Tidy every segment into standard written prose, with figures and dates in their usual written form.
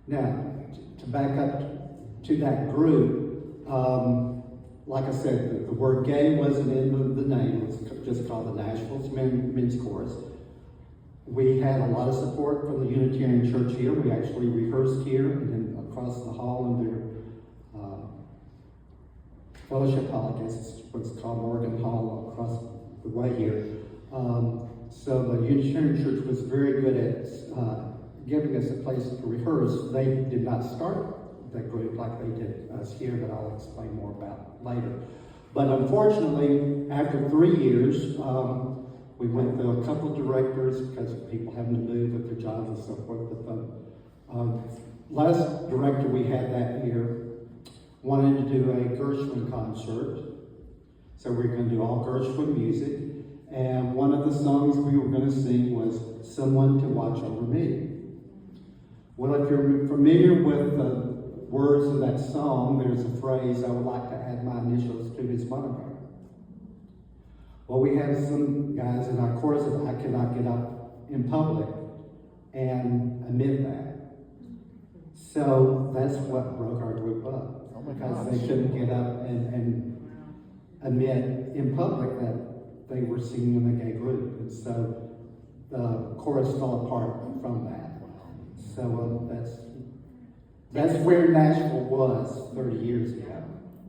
Now, to back up to that group, like I said, the word gay wasn't in the name. It was just called the Nashville Men's Chorus. We had a lot of support from the Unitarian Church here. We actually rehearsed here and then across the hall in their fellowship hall, I guess it's what's called Morgan Hall across the way here. So the Unitarian Church was very good at giving us a place to rehearse. They did not start that group like they did us here, that I'll explain more about later. But unfortunately, after 3 years, we went through a couple of directors because of people having to move with their jobs and so forth. But the last director we had that year wanted to do a Gershwin concert. So we were going to do all Gershwin music. And one of the songs we were going to sing was Someone to Watch Over Me. Well, if you're familiar with the words of that song, there's a phrase, I would like to add my initials to his moniker. Well, we had some guys in our chorus that I cannot get up in public and admit that. So that's what broke our group up. Because they couldn't get up and admit in public that they were singing in a gay group. And so the chorus fell apart from that. So that's where Nashville was 30 years ago.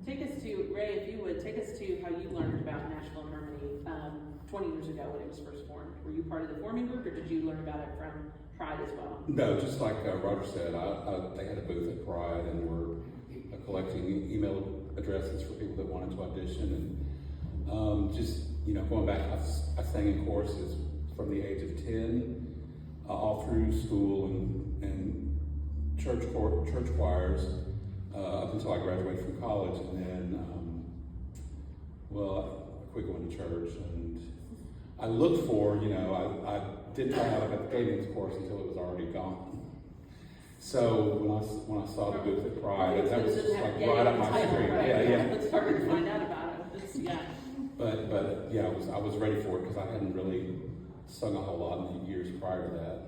Take us to, Ray, if you would, take us to how you learned about Nashville and Harmony 20 years ago when it was first formed. Were you part of the forming group, or did you learn about it from Pride as well? No, just like Roger said, they had a booth at Pride and were collecting email addresses for people that wanted to audition. And just, going back, I sang in choruses from the age of 10 all through school and church choirs up until I graduated from college, and then, I quit going to church, and I looked for, I didn't try out at the Cadence course until it was already gone. So when I saw the booth at Pride, that was just like right up my street. Right? Yeah. It's hard to find out about it. But yeah, I was ready for it because I hadn't really sung a whole lot in the years prior to that.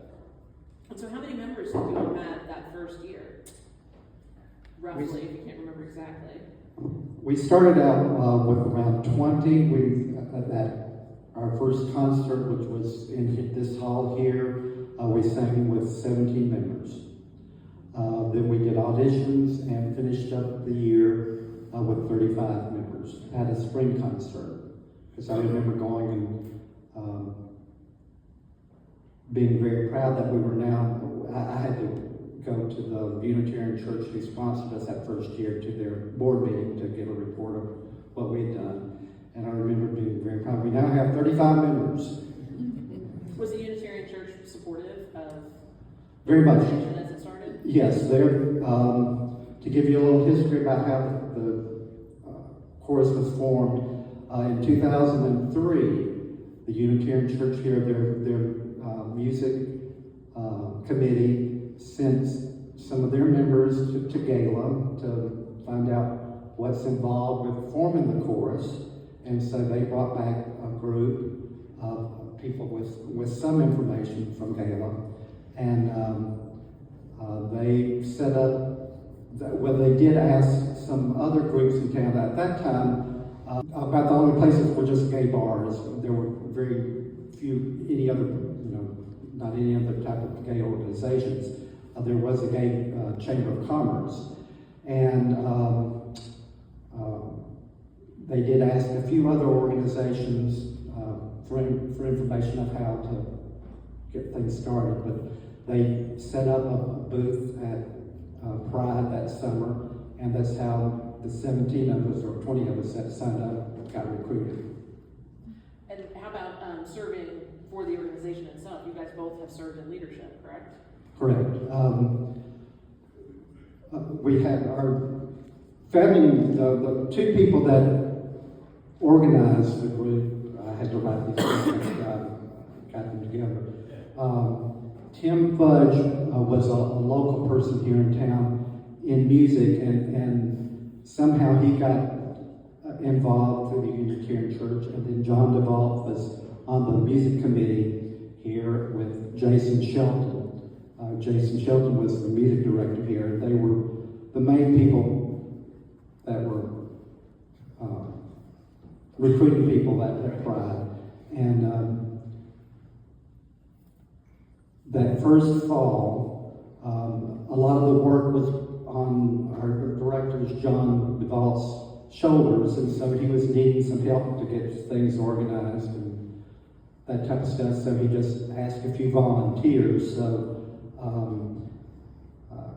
And so how many members did you have that first year? Roughly, if you can't remember exactly. We started out with around 20. We at our first concert, which was in this hall here, we sang with 17 members. Then we did auditions and finished up the year with 35 members at a spring concert. Because I remember going and being very proud that we were now, I had to go to the Unitarian Church who sponsored us that first year to their board meeting to give a report of what we'd done. And I remember being very proud. We now have 35 members. Was the Unitarian Church supportive of very much as it started? Yes, to give you a little history about how the chorus was formed, in 2003, the Unitarian Church here, their music committee sent some of their members to Gala to find out what's involved with forming the chorus, and so they brought back a group of people with some information from Gala, and they set up, they did ask some other groups in town. At that time, about the only places were just gay bars. There were very few, not any other type of gay organizations. There was a gay chamber of commerce. And they did ask a few other organizations for information of how to get things started. But they set up a booth at Pride that summer, and that's how the 17 of us, or 20 of us that signed up, got recruited. And how about serving for the organization itself? You guys both have served in leadership, correct? Correct. We had our founding, the two people that organized the group, I had to write these things, got them together. Tim Fudge was a local person here in town in music, and somehow he got involved through the Unitarian Church, and then John DeVault was on the music committee here with Jason Shelton. Jason Shelton was the music director here. They were the main people that were recruiting people at Pride. And that first fall, a lot of the work was on our director's John Duvall's shoulders, and so he was needing some help to get things organized and that type of stuff. So he just asked a few volunteers. So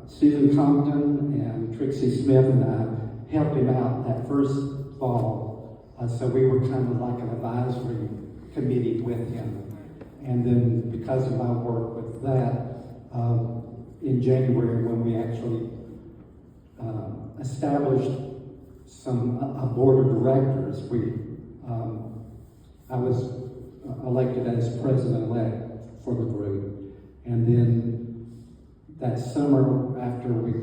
Susan Compton and Trixie Smith and I helped him out that first fall. So we were kind of like an advisory committee with him. And then because of my work with that, in January when we actually established a board of directors, I was elected as president-elect for the group. And then that summer after we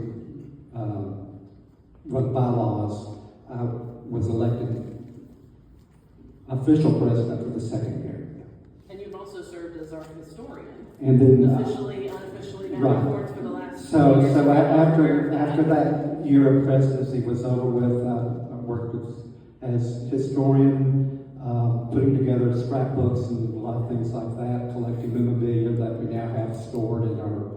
wrote bylaws, I was elected official president for the second year. And you've also served as our historian. And then Officially, unofficially, back right. and forth for the last So, 2 years. so after that year of presidency was over with, I worked as historian, putting together scrapbooks and a lot of things like that, collecting memorabilia that we now have stored in our,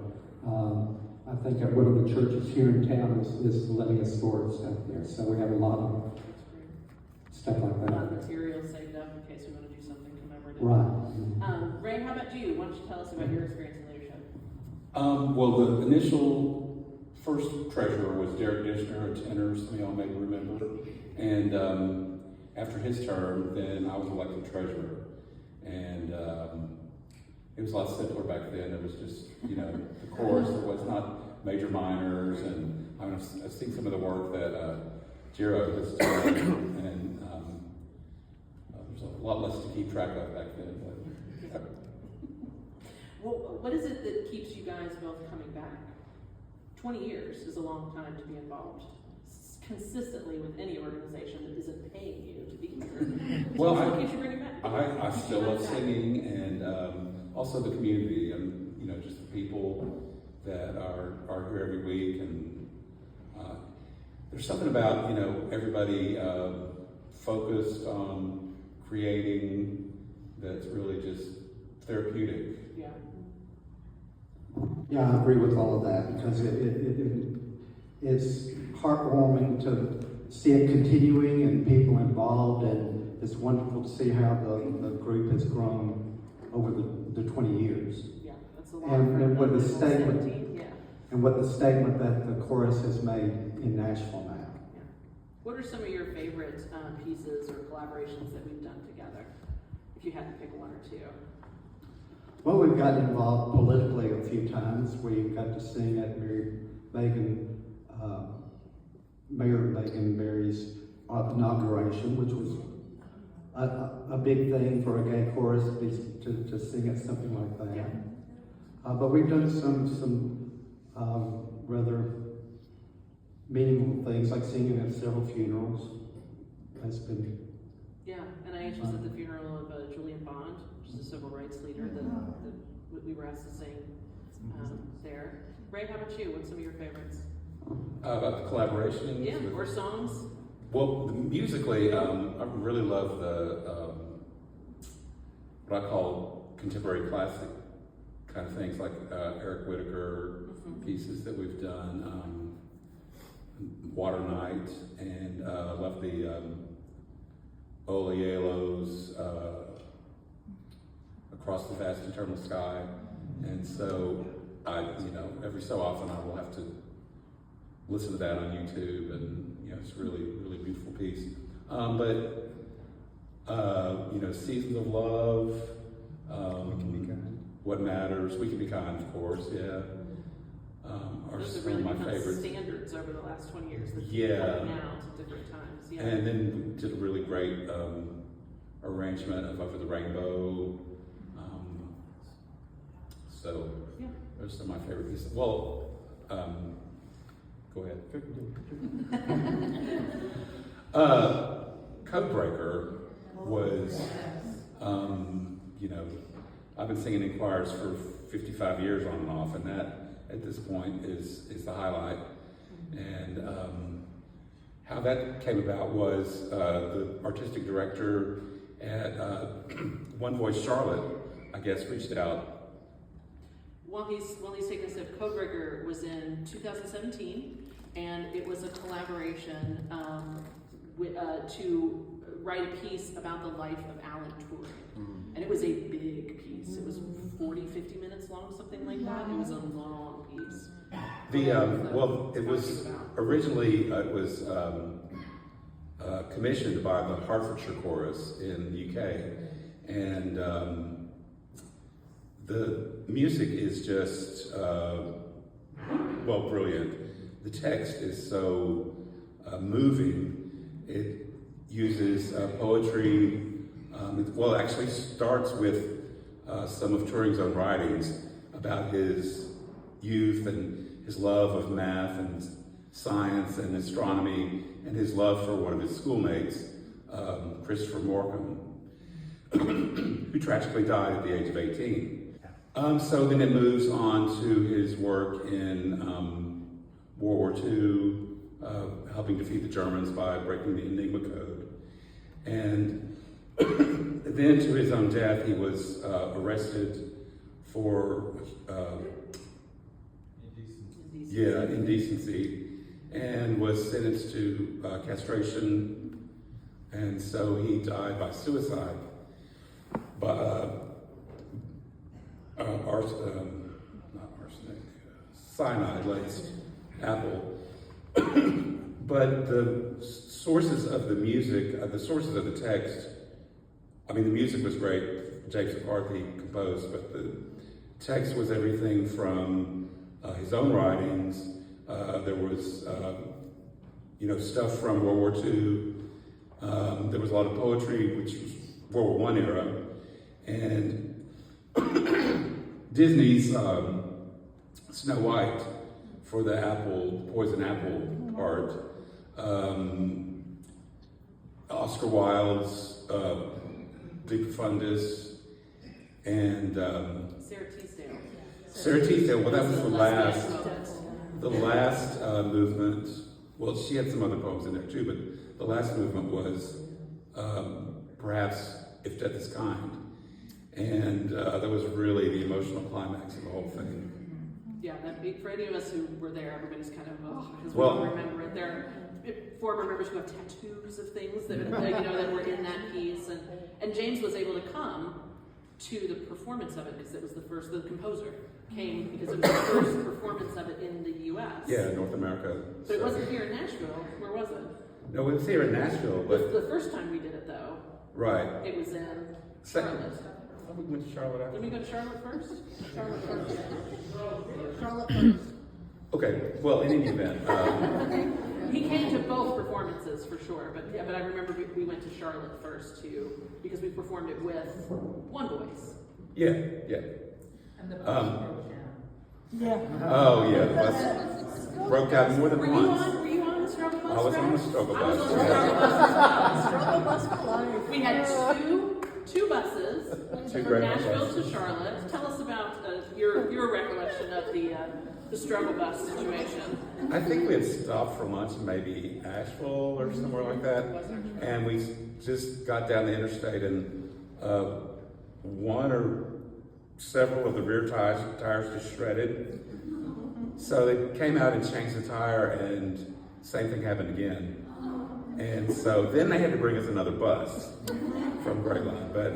I think at one of the churches here in town is letting us store stuff there. So we have a lot of stuff like A that. lot of material saved up in case we want to do something commemorative. Right. Ray, how about you? Why don't you tell us about your experience in leadership? Well, the initial first treasurer was Derek Dishner, a tenor, some of y'all may remember. And after his term, then I was elected treasurer. And it was a lot simpler back then. It was just, the chorus. There was not major minors. And I've seen some of the work that Jiro has done. And there's a lot less to keep track of back then. But, Well, what is it that keeps you guys both coming back? 20 years is a long time to be involved consistently with any organization that isn't paying you to be here. Well, what keeps you bringing back? I still love singing, and also the community, and just the people that are here every week. And there's something about everybody focused on creating that's really just therapeutic. Yeah. Yeah, I agree with all of that because it's heartwarming to see it continuing and people involved, and it's wonderful to see how the group has grown over the 20 years. Yeah, that's a lot. And for with the people, statement, 17, yeah. and what the statement that the chorus has made in Nashville now. Yeah. What are some of your favorite pieces or collaborations that we've done together? If you had to pick one or two. Well, we've gotten involved politically a few times. We got to sing at Mayor Megan Mary's inauguration, which was a big thing for a gay chorus to sing at something like that. Yeah. But we've done some rather meaningful things, like singing at several funerals. That's been. Yeah, and I was at the funeral of Julian Bond, which is a civil rights leader that we were asked to sing there. Ray, how about you? What's some of your favorites? About the collaborations? Yeah, or songs? Well, musically, I really love the what I call contemporary classic kind of things, like Eric Whitacre pieces that we've done, Water Night, and love the Ola Yelos, Across the Vast Eternal Sky. And so every so often I will have to listen to that on YouTube, and it's really, really beautiful piece. Seasons of Love, What Matters, We Can Be Kind, of course, yeah. Are Those have some really of my become favorites. standards over the last 20 years that Yeah. are coming out at different times. Yeah. And then we did a really great arrangement of Over the Rainbow. So Yeah. those are some of my favorite pieces. Well, go ahead. Codebreaker was, I've been singing in choirs for 55 years on and off, and that at this point is the highlight. And how that came about was the artistic director at One Voice Charlotte, I guess, reached out. While he's taking a sip, Codebreaker was in 2017, and it was a collaboration to write a piece about the life of Alan Turing. And it was a big piece. It was 40, 50 minutes long, something like that. It was a long piece. Well, it was originally commissioned by the Hertfordshire Chorus in the UK, and the music is just brilliant. The text is so moving. It uses poetry. It actually starts with some of Turing's own writings about his youth and his love of math and science and astronomy, and his love for one of his schoolmates, Christopher Morcom, who tragically died at the age of 18. So then it moves on to his work in World War II, helping defeat the Germans by breaking the Enigma code. And then to his own death, he was arrested for indecency, and was sentenced to castration, and so he died by suicide. Cyanide-laced apple. But the sources of the music, the sources of the text, I mean, the music was great. James McCarthy composed, but the text was everything from his own writings. There was, stuff from World War II. There was a lot of poetry, which was World War I era, and Disney's Snow White for the poison apple part. Oscar Wilde's De Profundis, and Sarah Teasdale. Well, that was the last movement. Well, she had some other poems in there too, but the last movement was perhaps If Death Is Kind. And that was really the emotional climax of the whole thing. Yeah, that big, for any of us who were there, everybody's kind of, because we don't remember it. There are former members who have tattoos of things that were in that piece. And James was able to come to the performance of it because it was the composer came because it was the first performance of it in the U.S. Yeah, North America. But it wasn't here in Nashville. Where was it? No, it was here in Nashville, but the first time we did it, though. Right. It was in Second. Charlotte. We went to Charlotte after. Did we go to Charlotte first? Charlotte first. Charlotte first. Okay. Well, in any event, he came to both performances for sure, but I remember we went to Charlotte first too because we performed it with One Voice. Yeah. And the bus broke down. Yeah. Oh yeah, bus broke down more than once. Were you on the struggle bus? I was on the struggle I was on bus. the struggle bus. Struggle bus for life. We had two buses Two from great Nashville buses. to Charlotte. Tell us about your recollection of the struggle bus situation. I think we had stopped for lunch in maybe Asheville or somewhere like that, and we just got down the interstate, and one or several of the rear tires just shredded. So they came out and changed the tire, and same thing happened again. And so then they had to bring us another bus from Great Line, but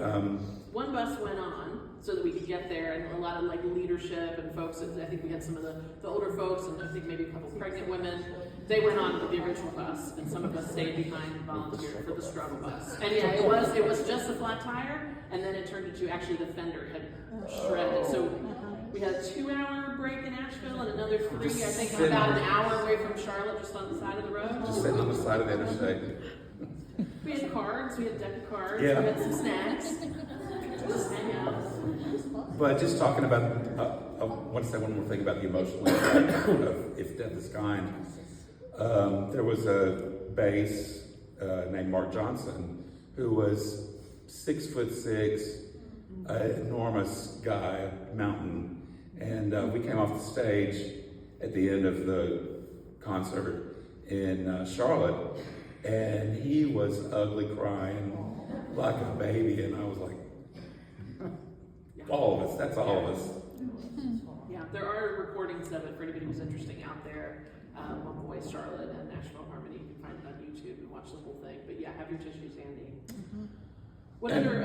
one bus went on so that we could get there, and a lot of leadership and folks. I think we had some of the older folks, and I think maybe a couple pregnant women. They went on with the original bus, and some of us stayed behind and volunteered for the struggle bus. And yeah, it was just a flat tire, and then it turned into actually the fender had shredded. So we had a 2-hour break in Asheville and another 3, I think, about an hour away from Charlotte, just on the side of the road. just sitting on the side of the interstate. We had cards, we had a deck of cards, Yeah. we had some snacks. Just hang out. But just talking about, I want to say one more thing about the emotional impact of If Death Is Kind. There was a bass named Mark Johnson who was 6'6", an enormous guy, a mountain, And we came off the stage at the end of the concert in Charlotte, and he was ugly crying like a baby, and I was like, all of us, that's all of us. Yeah, there are recordings of it for anybody who's interested out there. One Voice Charlotte and National Harmony. You can find it on YouTube and watch the whole thing. But yeah, have your tissues handy. What other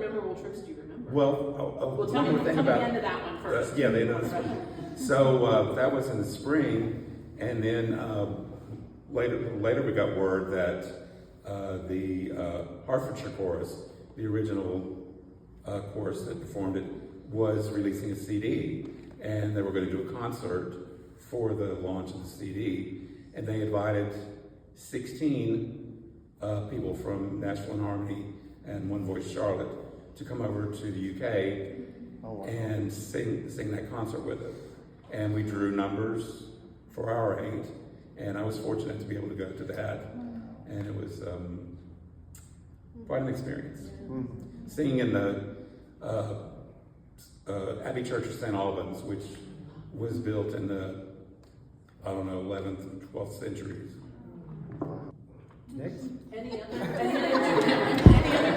memorable trips do you remember? Well, Tell one me more thing the about end of that one first. yeah, the end of this one. So that was in the spring, and then later we got word that the Hertfordshire chorus, the original chorus that performed it, was releasing a CD, and they were going to do a concert for the launch of the CD, and they invited 16 people from National Harmony and One Voice Charlotte to come over to the UK and sing that concert with us. And we drew numbers for our 8, and I was fortunate to be able to go to that, and it was quite an experience. Singing in the Abbey Church of St. Albans, which was built in the, 11th and 12th centuries. Next. Any other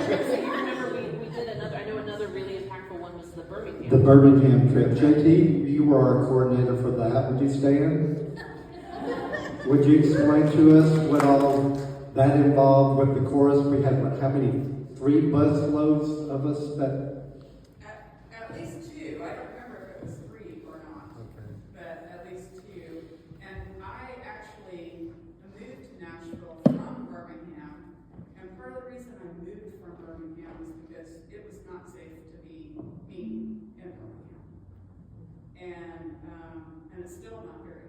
trips that you remember? We did another. I know another really impactful one was the Birmingham. The Birmingham trip. JT, you were our coordinator for that. Would you stand? Would you explain to us what all that involved with the chorus? We had, how many? 3 busloads of us that... At least 2. I don't remember if it was 3 or not. Okay. But at least 2. And I actually moved to Nashville from Birmingham. And part of the reason I moved from Birmingham was because it was not safe to be me in Birmingham. And it's still not very.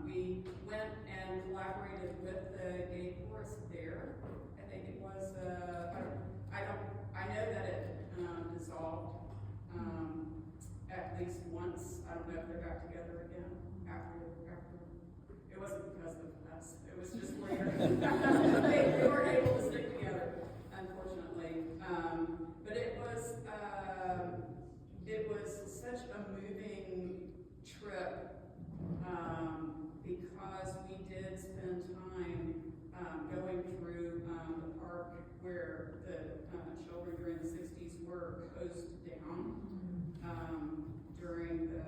We went and collaborated with the gay chorus there. I think it was, I know that it dissolved at least once. I don't know if they're back together again after. It wasn't because of us. It was just later. they weren't able to stick together, unfortunately. But it was such a moving trip because we did spend time going through the park where the children during the 60s were hosed down during the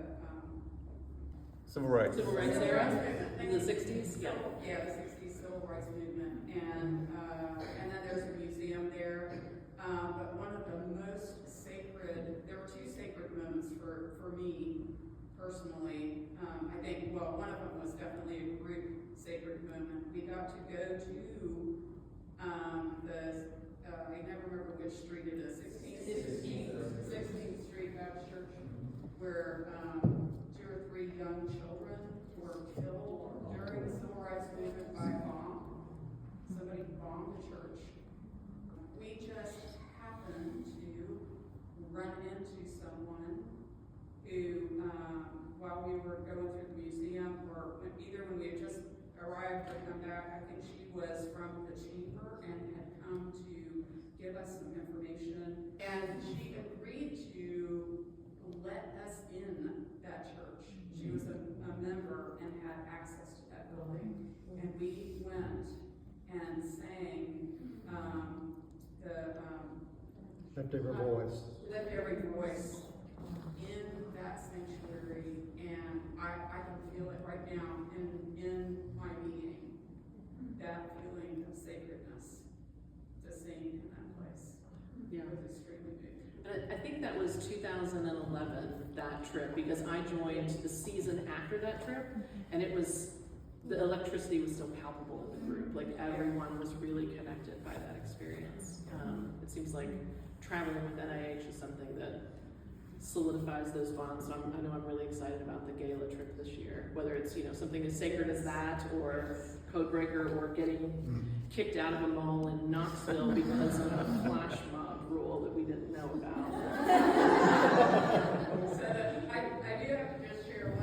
Civil rights era in the 60s. Yeah, the 60s civil rights movement, and then there's a museum there. But one of the most sacred, there were 2 sacred moments for me personally. I think, one of them was definitely a group sacred moment. We got to go to I never remember which street it is, 16th Street Baptist Church, where 2 or 3 young children were killed during the civil rights movement by a bomb. Somebody bombed the church. We just happened to run into someone who, while we were going through the museum, or either when we had just arrived or come back, I think she was from the chamber and had come to give us some information. And she agreed to let us in that church. She was a member and had access to that building. And we went and sang Lift Every Voice. Lift Every Voice in that sanctuary, and I can feel it right now in my being, that feeling of sacredness to sing in that place. Yeah. It was extremely big. And I think that was 2011, that trip, because I joined the season after that trip, and it was, the electricity was still palpable in the group. Like, everyone was really connected by that experience. It seems like traveling with NIH is something that solidifies those bonds. So I know I'm really excited about the gala trip this year, whether it's something as sacred as that, or Codebreaker, or getting kicked out of a mall in Knoxville because of a flash mob rule that we didn't know about. So I do have to just share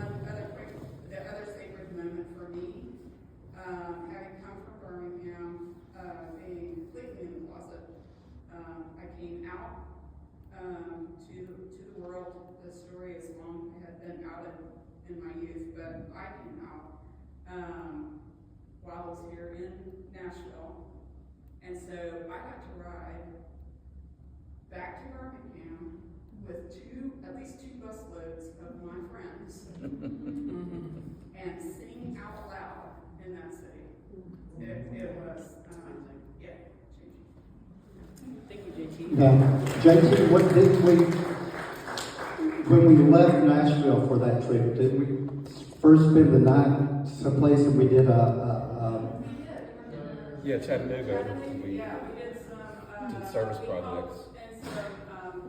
the other sacred moment for me, having come from Birmingham, being completely in the closet. I came out to the world. The story is long I came out, while I was here in Nashville. And so I got to ride back to Birmingham with at least two busloads of my friends and sing out loud in that city. It was, yeah. Thank you, JT. Now, JT, what did we, when we left Nashville for that trip, did we first spend the night someplace and we did Yeah, Chattanooga. We Yeah, we did some, did service projects. And some,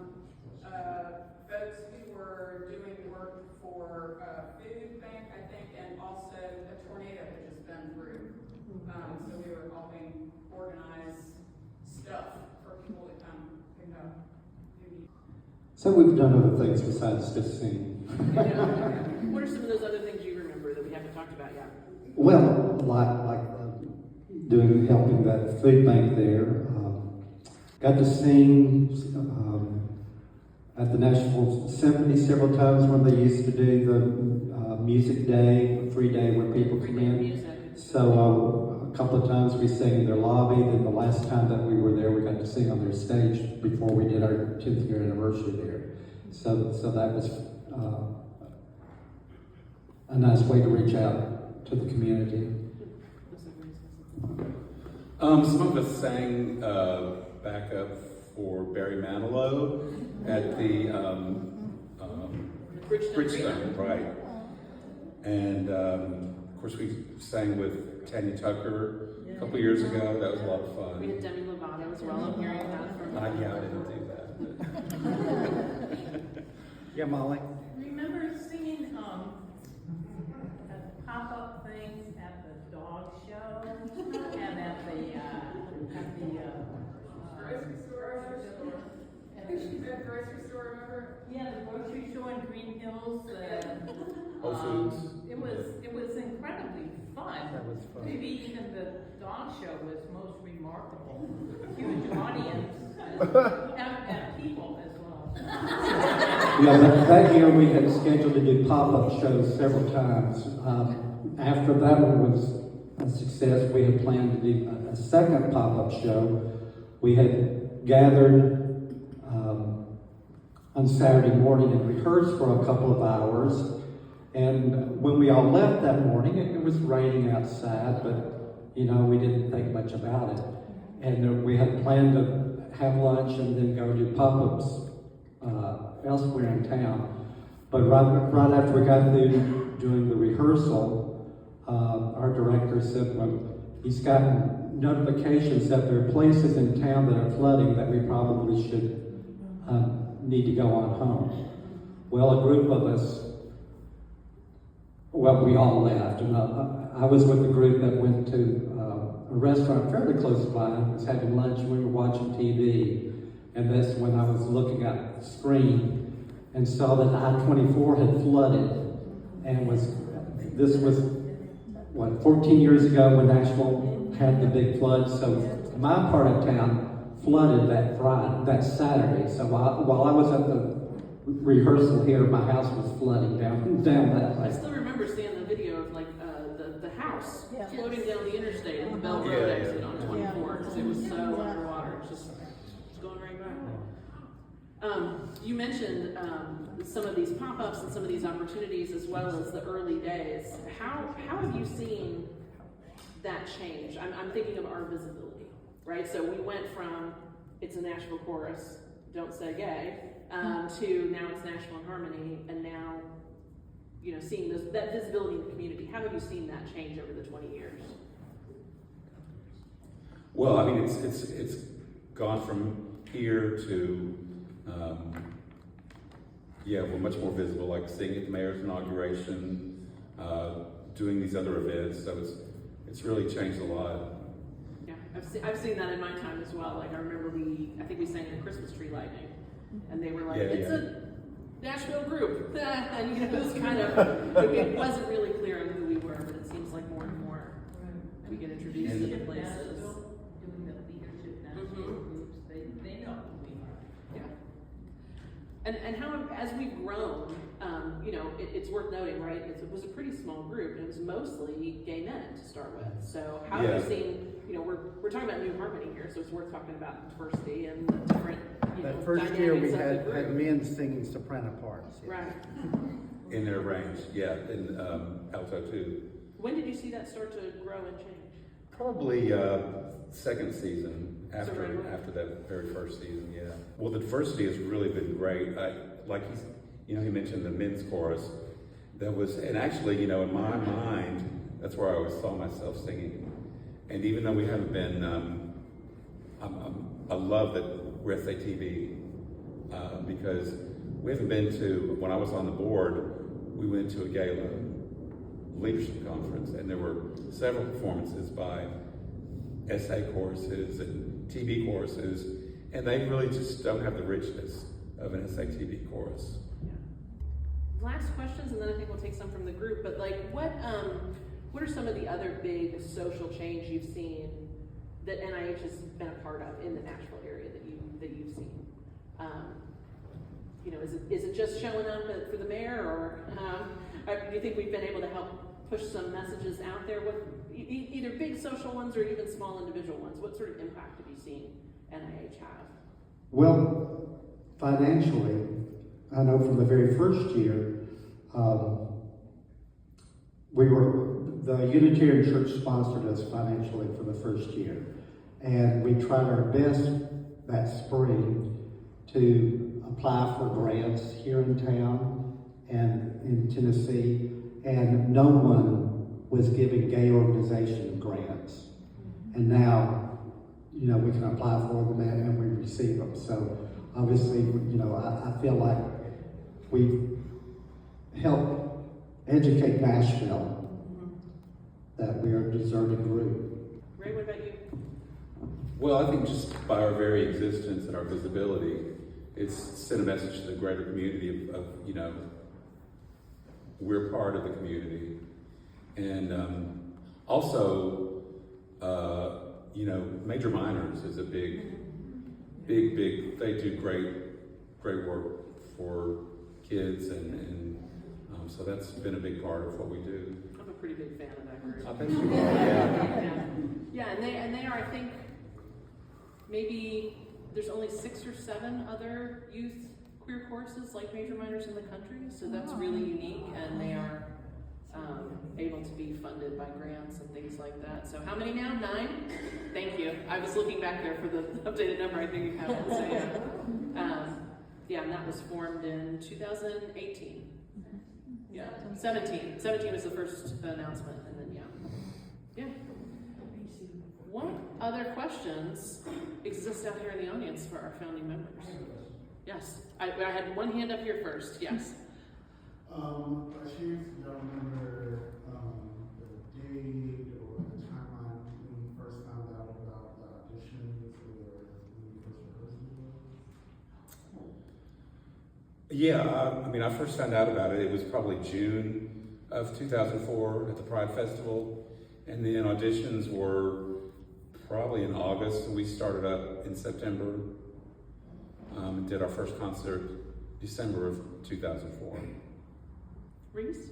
folks who were doing work for, food bank, I think, and also a tornado had just been through. So we were helping organize stuff for people to come pick up. So we've done other things besides just singing. What are some of those other things you remember that we haven't talked about yet? Well, like helping that food bank there. Got to sing at the National Symphony several times when they used to do the music day, free day where people come in. Music. So a couple of times we sang in their lobby. Then the last time that we were there, we got to sing on their stage before we did our 10th year anniversary there. So that was a nice way to reach out to the community. Some of us sang backup for Barry Manilow at the Bridgestone, right? And of course, we sang with Tanya Tucker a couple years ago. That was a lot of fun. We had Demi Lovato as well. I'm hearing that from. I didn't do that. Yeah, Molly. Remember singing, pop-up things at the dog show and at the Grocery store. I think she said grocery store, remember? yeah, the grocery store in Green Hills. Whole Foods. It was incredibly fun. That was fun. Maybe even the dog show was most remarkable. Huge audience and people as well. Yeah, that year we had scheduled to do pop-up shows several times. After that one was a success, we had planned to do a second pop-up show. We had gathered on Saturday morning and rehearsed for a couple of hours. And when we all left that morning, it was raining outside, but we didn't think much about it. And we had planned to have lunch and then go do pop-ups elsewhere in town. But right after we got through doing the rehearsal, our director said, well, he's gotten notifications that there are places in town that are flooding that we probably should need to go on home. Well, a group of us, we all left. And I was with a group that went to a restaurant fairly close by, was having lunch, and we were watching TV. And that's when I was looking at the screen and saw that I-24 had flooded. And this was 14 years ago when Nashville had the big flood. So my part of town flooded that Saturday. So while I was at the rehearsal here, my house was flooding down that way. I still remember seeing the video of the house floating down the interstate at the Bell Road Yeah, exit yeah. on 24 because it was so underwater. It's going right by. You mentioned some of these pop-ups and some of these opportunities as well as the early days. How have you seen that change? I'm thinking of our visibility, right? So we went from it's a Nashville chorus, don't say gay, to now it's Nashville in Harmony, and now seeing that visibility in the community. How have you seen that change over the 20 years? Well, I mean, it's gone from here to we're much more visible, like singing at the mayor's inauguration, doing these other events. So it's really changed a lot. Yeah, I've seen that in my time as well. Like I remember I think we sang the Christmas tree lighting, and they were like, it's a Nashville group, and it was kind of it wasn't really clear on who we were, but it seems like more and more we get introduced to the places. Doing the leadership national groups, they know who we are. Yeah. And how as we've grown, you know, it's worth noting, right? It was a pretty small group, and it was mostly gay men to start with. So how have you seen, you know, we're talking about New Harmony here, so it's worth talking about diversity and the different, you know, That first year we dynamics of the had group. men singing soprano parts. Yeah. Right. In their range, yeah, in alto too. When did you see that start to grow and change? Probably second season So right away? after that very first season, yeah. Well, the diversity has really been great. He mentioned the men's chorus. That was, and actually, you know, in my mind, that's where I always saw myself singing. And even though we haven't been, I love that we're SATV because we haven't been to. When I was on the board, we went to a gala leadership conference, and there were several performances by SA choruses and TB choruses, and they really just don't have the richness of an SATB chorus. Last questions, and then I think we'll take some from the group. But like, what are some of the other big social change you've seen that NIH has been a part of in the Nashville area that you've seen? You know, is it just showing up for the mayor, or do you think we've been able to help push some messages out there? What either big social ones or even small individual ones? What sort of impact have you seen NIH have? Well, financially, I know from the very first year, the Unitarian Church sponsored us financially for the first year. And we tried our best that spring to apply for grants here in town and in Tennessee, and no one was giving gay organization grants. And now, you know, we can apply for them and we receive them. So obviously, you know, I feel like we've helped educate Nashville that we are a deserted group. Ray, what about you? Well, I think just by our very existence and our visibility, it's sent a message to the greater community of you know, we're part of the community. And also, you know, Major Minors is a big, they do great work for kids, and so that's been a big part of what we do. I'm a pretty big fan of that group. I bet you are, yeah. Yeah, and they are, I think, maybe there's only 6 or 7 other youth queer courses like Major Minors in the country, so that's really unique, and they are able to be funded by grants and things like that. So how many now? 9? Thank you. I was looking back there for the updated number. I think you have it. So yeah, and that was formed in 2018. Yeah, 17. 17 was the first announcement, and then yeah. What other questions exist out here in the audience for our founding members? Yes, I had one hand up here first. Yes. Chief, do y'all remember the date or the timeline when you first found out about the auditions or when you first rehearsed? Yeah, I mean, I first found out about it, it was probably June of 2004 at the Pride Festival, and then auditions were probably in August, and we started up in September, and did our first concert December of 2004. Reese?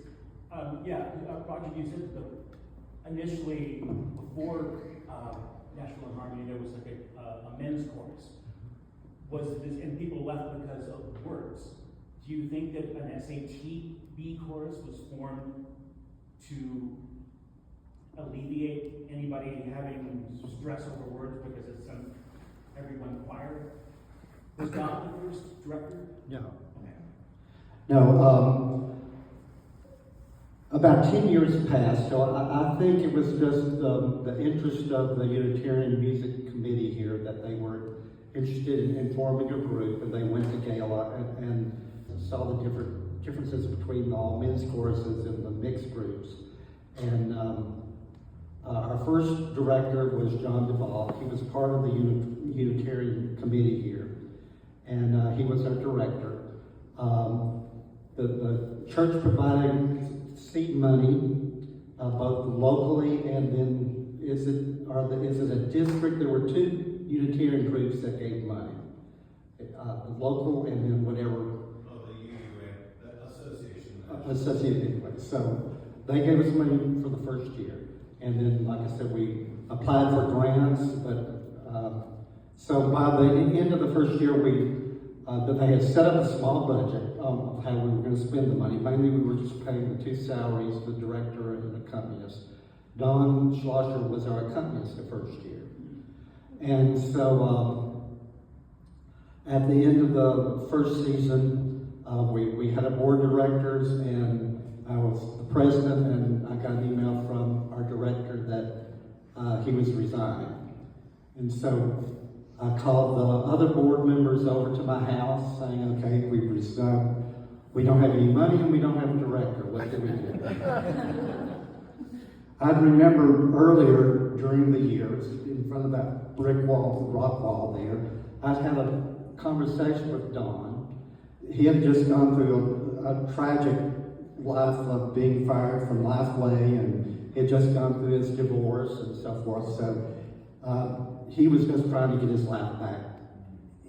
Roger, you said that initially, before Nashville and Harmony, there was like a men's chorus. Was this, and people left because of the words. Do you think that an SATB chorus was formed to alleviate anybody having stress over words because it's everyone choir? Was God the first director? No. Okay. No, about 10 years passed, so I think it was just the interest of the Unitarian Music Committee here that they were interested in forming a group, and they went to gala and saw the differences between the all men's choruses and the mixed groups. And our first director was John Duvall. He was part of the Unitarian Committee here, and he was our director. The church provided seed money, both locally and then is it a district? There were 2 Unitarian groups that gave money, the local and then whatever. Oh, the UU grant, the association. associated anyway. So they gave us money for the first year. And then, like I said, we applied for grants, but, so by the end of the first year, they had set up a small budget of how we were going to spend the money. Mainly, we were just paying the 2 salaries, the director and the accompanist. Don Schlosser was our accompanist the first year. And so, at the end of the first season, we had a board of directors, and I was the president, and I got an email from our director that he was resigning. And so I called the other board members over to my house saying, okay, we resigned. We don't have any money and we don't have a director. What do we do? I remember earlier during the years, in front of that brick wall, the rock wall there, I'd had a conversation with Don. He had just gone through a tragic life of being fired from Lifeway, and he had just gone through his divorce and so forth. So he was just trying to get his life back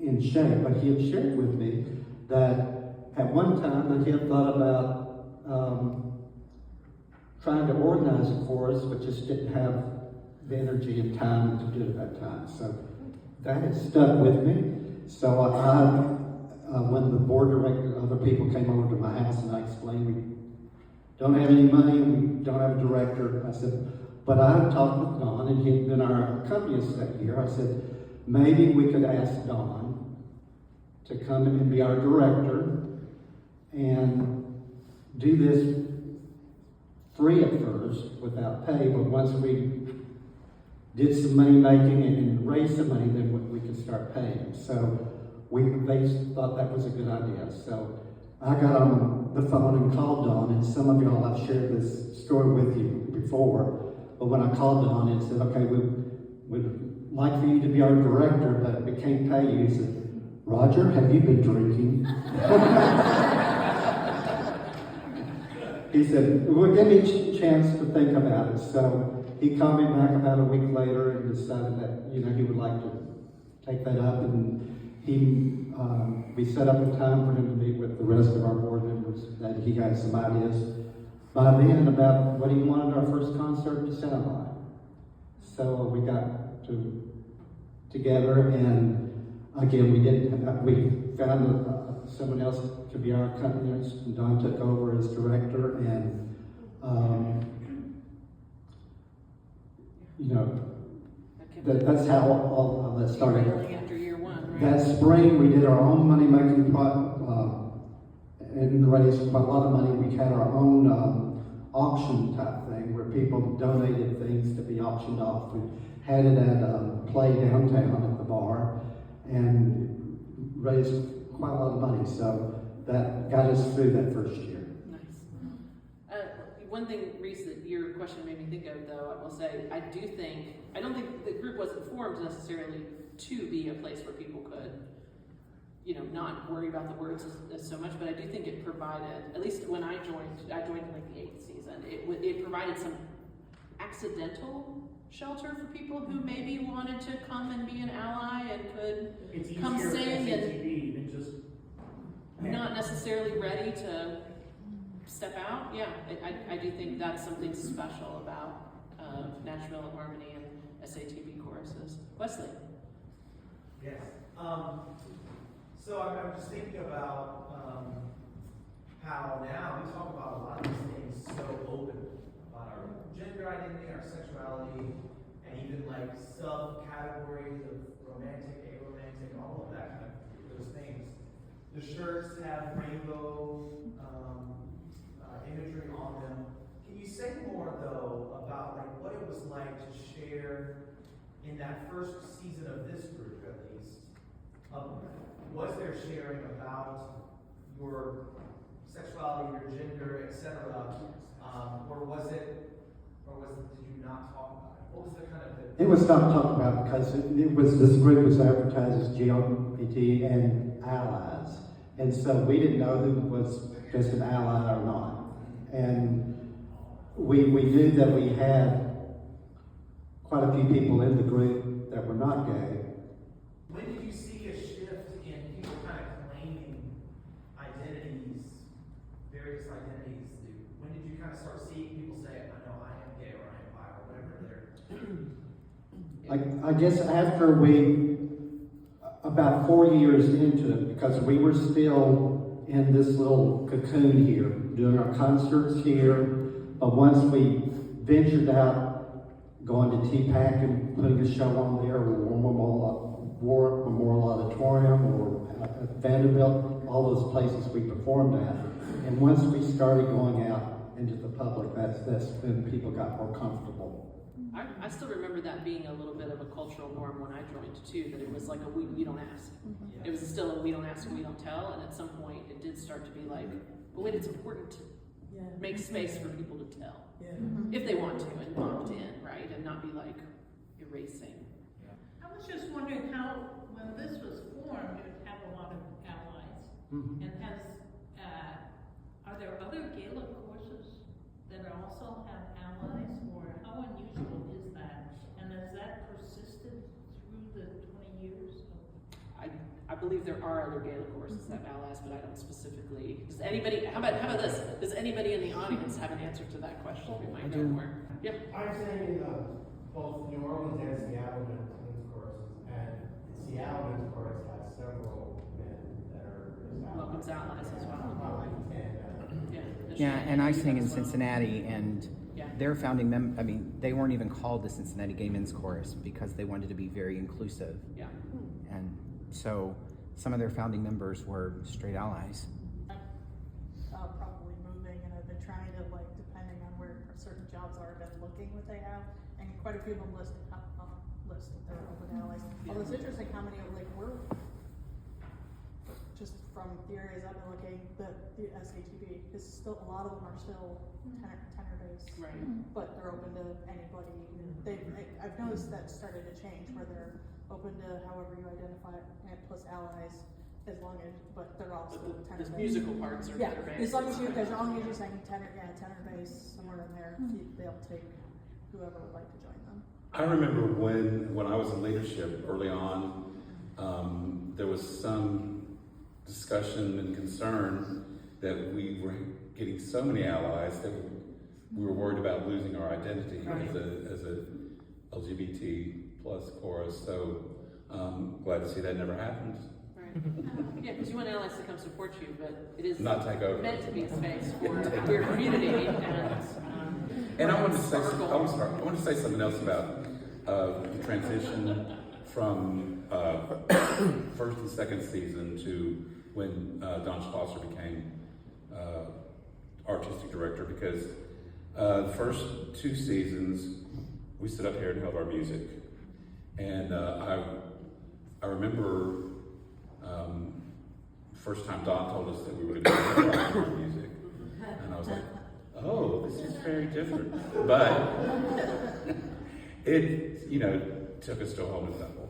in shape. But he had shared with me that at one time that he had thought about trying to organize a chorus, but just didn't have the energy and time to do it at that time. So that has stuck with me. So when the board director, other people came over to my house and I explained we don't have any money and we don't have a director, I said, but I talked with Don, and he had been our accompanist that year. I said, maybe we could ask Don to come and be our director and do this free at first without pay, but once we did some money making and raised some money, then we could start paying. So they thought that was a good idea. So I got on the phone and called Don, and some of y'all I've shared this story with you before, but when I called Don and said, okay, we'd like for you to be our director, but we can't pay you, he said, Roger, have you been drinking? He said, well, give me a chance to think about it. So he called me back about a week later and decided that, he would like to take that up. And we set up a time for him to meet with the rest of our board members, that he had some ideas by then about what he wanted our first concert to sound like. So we got together, and again, we found someone else to be our accompanist, and Don took over as director, and that's how all of that started. Really after year one, right? That spring, we did our own money-making and raised quite a lot of money. We had our own auction type thing where people donated things to be auctioned off. We had it at a play downtown at the bar and raised quite a lot of money. So that got us through that first year. Nice. One thing, Reese, that your question made me think of, though, I will say, I don't think the group wasn't formed necessarily to be a place where people could, not worry about the words as so much, but I do think it provided, at least when I joined in like the 8th season, it provided some accidental shelter for people who maybe wanted to come and be an ally and could come sing and than just not necessarily ready to step out. Yeah, I do think that's something special about Nashville and Harmony and SATB choruses. Wesley? Yes. So I'm just thinking about how now we talk about a lot of these things so open about our gender identity, our sexuality, and even like subcategories of romantic, aromantic, all of that kind of those things. The shirts have rainbow imagery on them. Can you say more though about like what it was like to share in that first season of this group, at least? Was there sharing about your sexuality, your gender, etc., did you not talk about it? What was the kind of It was not talked about because this group was advertised as LGBT and allies, and so we didn't know who was just an ally or not. And we knew that we had quite a few people in the group that were not gay. When did you see a shift in people kind of claiming identities, various identities of start seeing people say, I know I am gay or I am bi or whatever they're. I guess after about 4 years into it, because we were still in this little cocoon here, doing our concerts here, but once we ventured out, going to TPAC and putting a show on there, or War Memorial Auditorium, or at Vanderbilt, all those places we performed at. And once we started going out into the public, that's when people got more comfortable. I still remember that being a little bit of a cultural norm when I joined too, that it was like you don't ask. It was still a we don't ask, we don't tell, and at some point it did start to be like, oh wait, it's important to make space for people to tell. If they want to, and opt in, right? And not be like erasing. I was just wondering how, when this was formed, it would have a lot of allies. And are there other Gala courses that also have allies, or how unusual is that? And has that persisted through the 20 years? I believe there are other Gala courses that have allies, but I don't specifically. Does anybody? How about this? Does anybody in the audience have an answer to that question? We might know more. Yeah. I'm saying both New Orleans and Seattle men's choruses, and Seattle men's chorus has several men that are Welcome's allies as well. Yeah, and I sing in Cincinnati, and their founding I mean, they weren't even called the Cincinnati Gay Men's Chorus because they wanted to be very inclusive. Yeah. And so some of their founding members were straight allies. Probably moving, and I've been trying to, like, depending on where certain jobs are, I've been looking what they have, and quite a few of them list their open allies. Although it's interesting how many of, like, we're just from the areas I've been looking, the SHTB is still, a lot of them are still tenor based, Right. but they're open to anybody. I've noticed that started to change where they're open to however you identify it, and plus allies, as long as, but they're also tenor based. The musical parts are tenor based. As long as you're saying tenor based somewhere in there, they'll take whoever would like to join them. I remember when I was in leadership early on, there was some discussion and concern that we were getting so many allies that we were worried about losing our identity as a LGBT plus chorus. So glad to see that never happened. Right. Yeah, because you want allies to come support you, but it is Not take over. meant to be a space for your community. And I wanted to say something else about the transition from first and second season to when Don Schlosser became artistic director, because the first 2 seasons we stood up here and held our music, and I remember first time Don told us that we were going to do our music, and I was like, oh, this is very different, but it took us to a whole new level.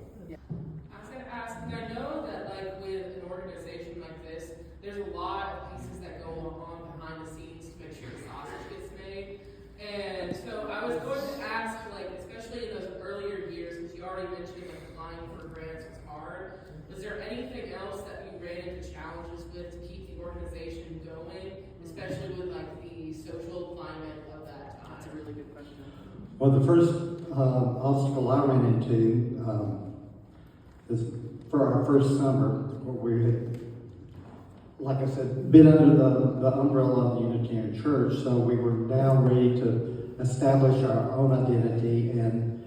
I was going to ask, I know that like with an organization like this, there's a lot of pieces that go on behind the scenes to make sure the sausage gets made. And so I was going to ask, like, especially in those earlier years, since you already mentioned like applying for grants was hard, was there anything else that you ran into challenges with to keep the organization going, especially with like the social climate of that time? That's a really good question. Well, the first obstacle I ran into is for our first summer, where we had, like I said, been under the umbrella of the Unitarian Church, so we were now ready to establish our own identity, and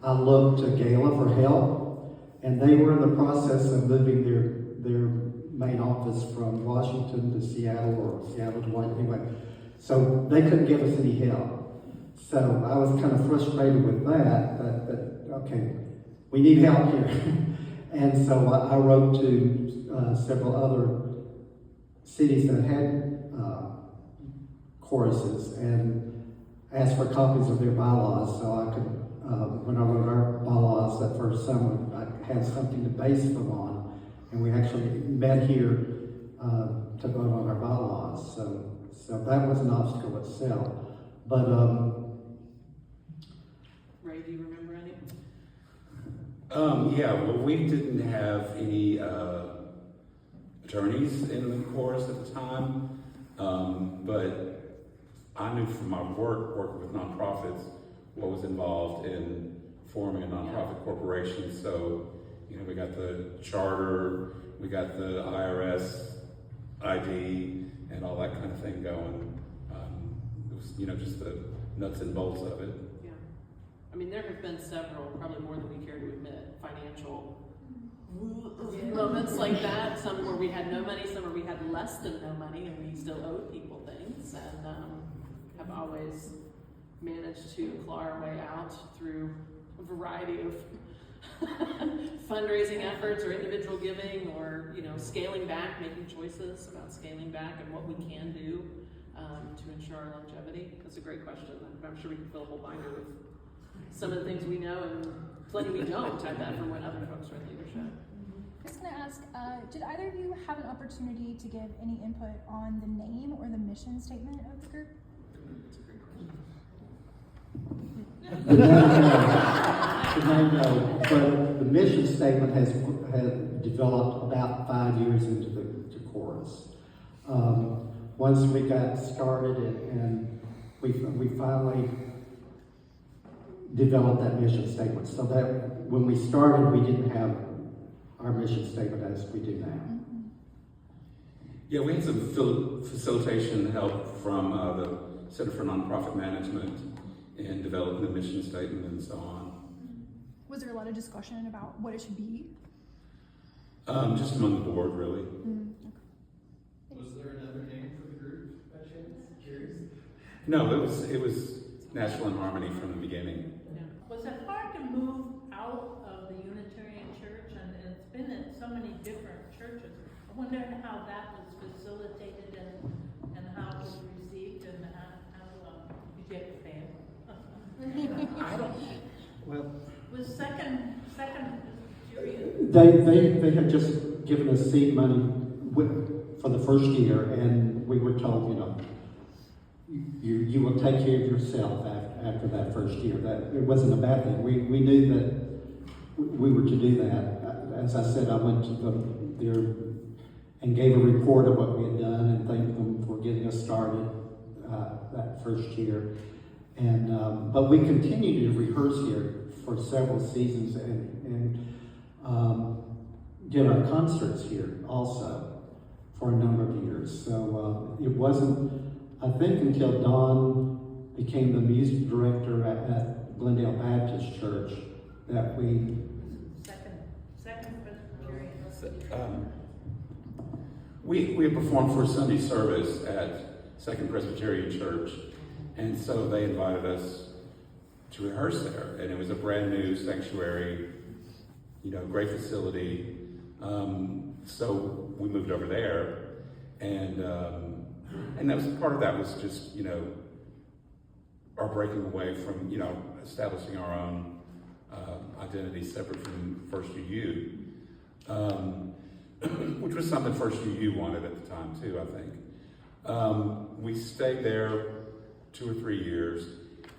I looked to Gala for help, and they were in the process of moving their main office from Washington to Seattle, or Seattle to Washington, anyway, so they couldn't give us any help. So I was kind of frustrated with that, okay, we need help here. And so I wrote to several other cities that had choruses and asked for copies of their bylaws, so I could, when I wrote our bylaws that first summer, I had something to base them on. And we actually met here to vote on our bylaws, so that was an obstacle itself. But Ray, do you remember any? Yeah, well, we didn't have any attorneys in the chorus at the time, but I knew from my working with nonprofits, what was involved in forming a nonprofit corporation. So, we got the charter, we got the IRS ID, and all that kind of thing going. It was, just the nuts and bolts of it. Yeah. I mean, there have been several, probably more than we care to admit, financial moments like that. Some where we had no money, some where we had less than no money, and we still owed people things, and have always managed to claw our way out through a variety of fundraising efforts or individual giving, or scaling back, making choices about scaling back and what we can do to ensure our longevity. That's a great question. I'm sure we can fill a whole binder with some of the things we know and plenty we don't. I bet from when other folks are in leadership. I was going to ask, did either of you have an opportunity to give any input on the name or the mission statement of the group? But the mission statement has developed about 5 years into the chorus. Once we got started and we finally developed that mission statement, so that when we started, we didn't have our mission statement as we do now. Yeah, we had some facilitation help from the Center for Nonprofit Management in developing the mission statement and so on. Was there a lot of discussion about what it should be? Just among the board, really. Was there another name for the group, by chance? Curious? No, it was National in Harmony from the beginning. Yeah. Was it hard to move out of the Unitarian Church, and it's been in so many different churches? I wonder how that was facilitated and how it was received, and how did you have to pay it? I don't. Well, Was second period. They had just given us seed money for the first year, and we were told, you will take care of yourself after that first year. That it wasn't a bad thing. We knew that we were to do that. As I said, I went to there and gave a report of what we had done and thanked them for getting us started that first year. And but we continued to rehearse here for several seasons and did our concerts here also for a number of years. So it wasn't, I think, until Don became the music director at Glendale Baptist Church that we Second Presbyterian. We had performed for a Sunday service at Second Presbyterian Church, and so they invited us to rehearse there, and it was a brand new sanctuary, great facility. So we moved over there, and that was part of that was just our breaking away from establishing our own identity separate from First UU, which was something First UU wanted at the time too. I think we stayed there 2 or 3 years,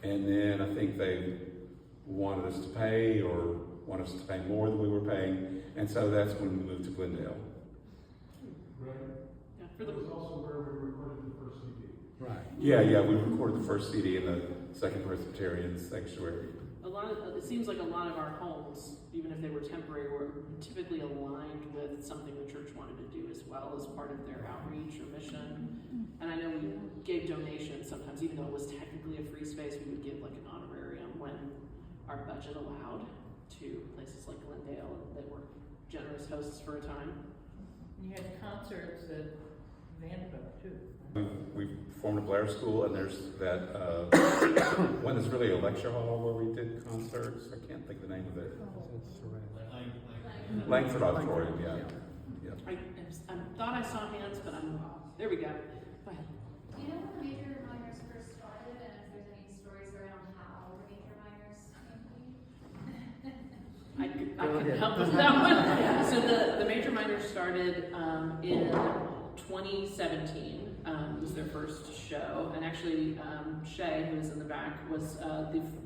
and then I think they wanted us to pay more than we were paying, and so that's when we moved to Glendale. Right. Yeah, That was also where we recorded the first CD. Right. Yeah, we recorded the first CD in the Second Presbyterian Sanctuary. It seems like a lot of our homes, even if they were temporary, were typically aligned with something the church wanted to do as well as part of their outreach or mission. And I know we gave donations sometimes, even though it was technically a free space, we would give like an honorarium when our budget allowed to places like Glendale, and they were generous hosts for a time. You had concerts at Vanderbilt too. We formed a Blair School, and there's that one that's really a lecture hall where we did concerts. I can't think of the name of it. Langford Auditorium, yeah. I thought I saw hands, but there we go. Go ahead. Do you know when the Major Minors first started, and if there's any stories around how the Major Minors came to be? I could help with that one. So the Major Minors started in 2017. Was their first show, and actually Shay, who is in the back, was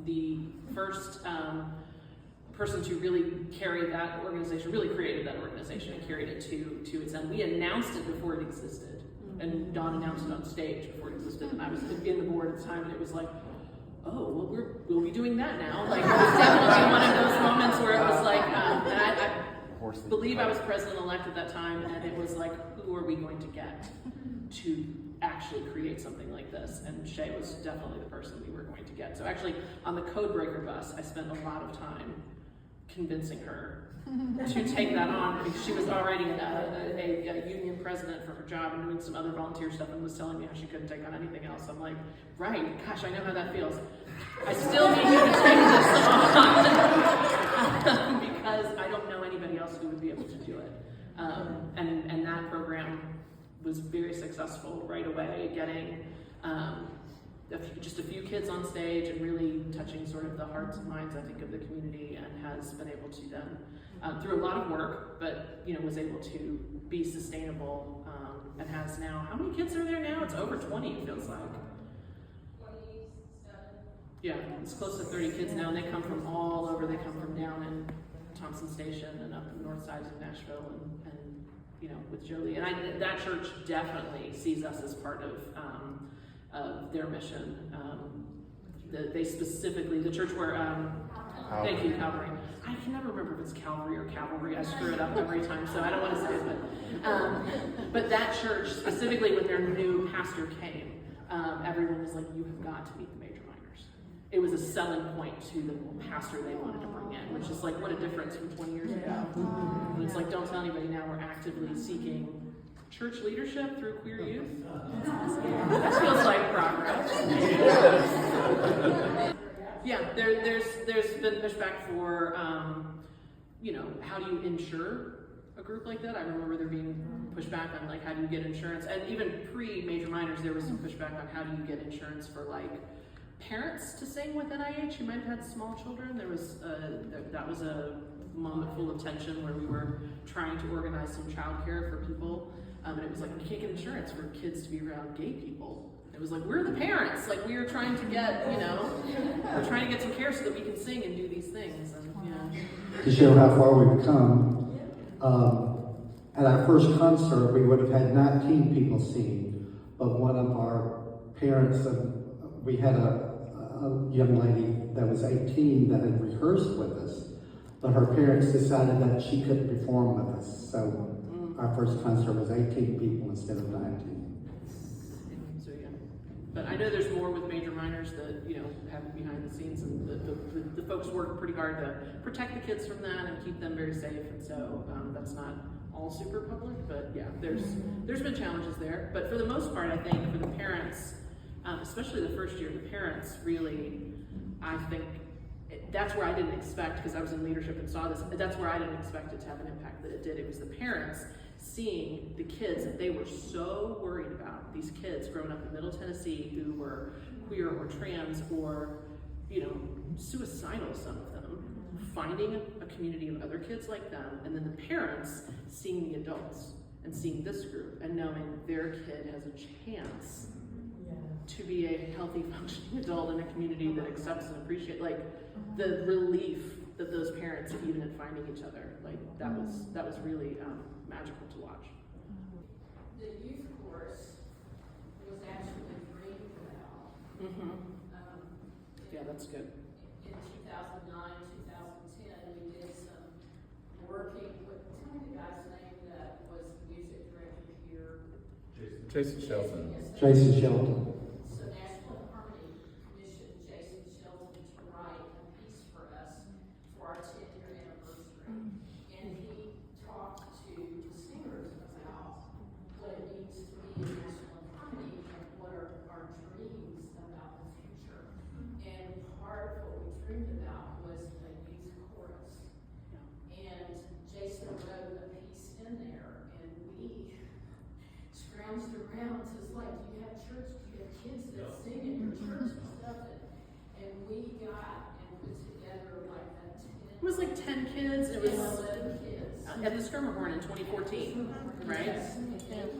the first person to really carry that organization, really created that organization and carried it to its end. We announced it before it existed. And Dawn announced it on stage before it existed, and I was in the board at the time, and it was like, oh, well, we'll be doing that now. Like, it was definitely one of those moments where it was like, and I believe I was president-elect at that time, and it was like, who are we going to get to actually create something like this? And Shay was definitely the person we were going to get. So actually, on the Codebreaker bus, I spent a lot of time convincing her to take that on, because she was already a union president for her job and doing some other volunteer stuff, and was telling me how she couldn't take on anything else. I'm like, right, gosh, I know how that feels. I still need you to take this on because I don't know anybody else who would be able to do it. And that program was very successful right away, getting just a few kids on stage and really touching sort of the hearts and minds, I think, of the community, and has been able to then, through a lot of work, but was able to be sustainable, and has now, how many kids are there now? It's over 20, it feels like. 27. Yeah, it's close to 30 kids now, and they come from all over. They come from down in Thompson Station and up the north sides of Nashville, and with Jolie. And that church definitely sees us as part of their mission. They specifically, the church where, thank you, Calvary. I can never remember if it's Calvary or Cavalry. I screw it up every time, so I don't want to say it. But that church, specifically when their new pastor came, everyone was like, you have got to meet the major minors. It was a selling point to the pastor they wanted to bring in, which is like, what a difference from 20 years ago. And it's like, don't tell anybody now, we're actively seeking church leadership through queer youth. That feels like progress. Yeah, there's been pushback for, how do you insure a group like that? I remember there being pushback on like, how do you get insurance? And even pre-major minors, there was some pushback on how do you get insurance for like parents to sing with NIH who might have had small children. There was that was a moment full of tension where we were trying to organize some childcare for people, and it was like, we can't get insurance for kids to be around gay people. It was like, we're the parents, like we are trying to get, we're trying to get some care so that we can sing and do these things. And to show how far we've come, at our first concert, we would have had 19 people singing, but one of our parents, we had a young lady that was 18 that had rehearsed with us, but her parents decided that she couldn't perform with us, so our first concert was 18 people instead of 19. So yeah, but I know there's more with major minors that happen behind the scenes, and the folks work pretty hard to protect the kids from that and keep them very safe. And so that's not all super public, but yeah, there's been challenges there. But for the most part, I think for the parents, especially the first year, the parents really, I think. That's where I didn't expect, because I was in leadership and saw this, that's where I didn't expect it to have an impact that it did. It was the parents seeing the kids that they were so worried about, these kids growing up in Middle Tennessee who were queer or trans or, suicidal, some of them, finding a community of other kids like them, and then the parents seeing the adults and seeing this group and knowing their kid has a chance to be a healthy, functioning adult in a community that accepts and appreciates, like the relief that those parents, even in finding each other, like that was really magical to watch. The youth chorus was actually dreamed about. Yeah, that's good. In 2009, 2010, we did some working with, tell me the guy's name that was the music director here. Jason Shelton. Jason Shelton. So National Harmony commissioned Jason Shelton to write a piece for us for our 10-year anniversary. And he talked to the singers about what it means to be in National Harmony and what are our dreams about the future. And part of what we dreamed about was the youth chorus. And Jason wrote a piece in there, and we scrounged around to like, do you have church? Do you have kids that sing in your church and stuff? And we got and put together like a 10. It was like 10 kids. It was 11 kids. At the Skirmerhorn in 2014, right? Yes. And they came and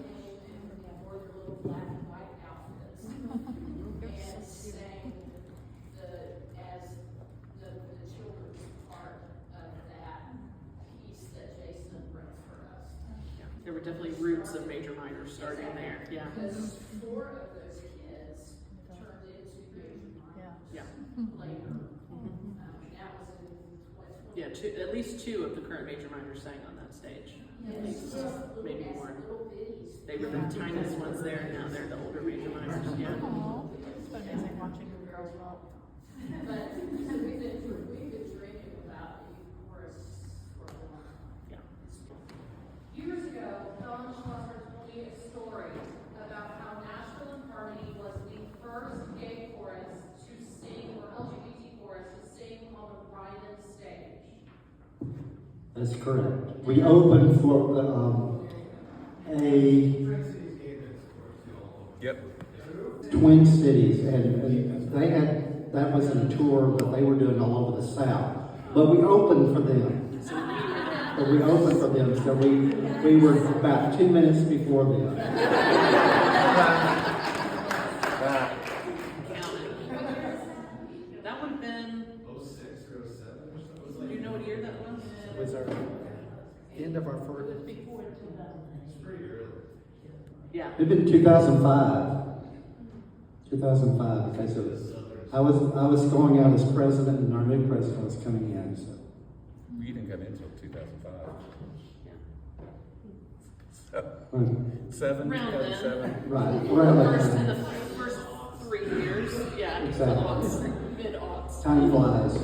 wore their little black and white outfits and sang as the children's part of that piece that Jason wrote for us. Yeah. There were definitely roots of major minors starting there, yeah. Because 4 of those kids turned into major minors. Yeah. Later. That was in what, 20? Yeah, at least 2 of the current major minors sang on that stage. At least, maybe more. Little bitties. They were the tiniest ones there, and now they're the older major minors, yeah. Aw, it's been amazing watching them grow up. But so we've been dreaming about the chorus for a while. Yeah. Years ago, Don Schlosser told me a story about how Nashville in Harmony was the first gay chorus to sing, or LGBT chorus to sing on the Ryman stage. That's correct. We opened for Yep. Twin Cities, and they had, that was a tour that they were doing all over the South. But we opened for them. So we were about 2 minutes before them. That would have been, 06 or 07 or something. do you know what year that was? It was our end of our first. Before 2000. It's pretty early. Yeah. It'd been 2005. 2005, because it was, I was going out as president and our new president was coming in, so. You didn't come in until 2005. Yeah. So, 7, Around then. 2007. Right, around that First, in time. the first 3 years, yeah. Exactly. Mid-aughts. Time flies.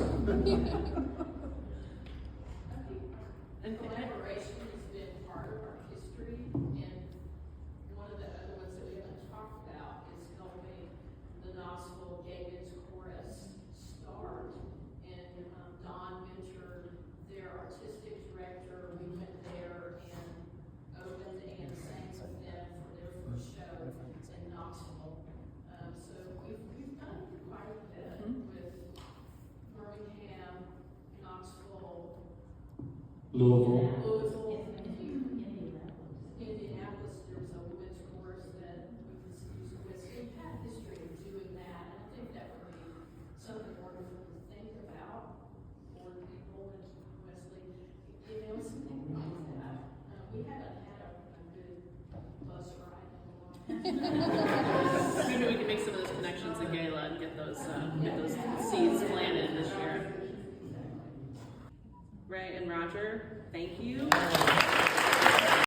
And Collaboration has been part of our history, and one of the other ones that we haven't talked about is helping the Knoxville Gay Men's Chorus start. And Don mentored their artistic director. We went there and opened and sang with them for their first show in Knoxville. So we've done quite a bit with Birmingham, Knoxville, Louisville. Indianapolis, there's a women's chorus that we've had history of doing that, and I think that would be something wonderful to think about for people in Wesley. Something like that. We haven't had a good bus ride in a while. maybe we can make some of those connections at Gala and get those seeds planted this year. Ray and Roger, thank you.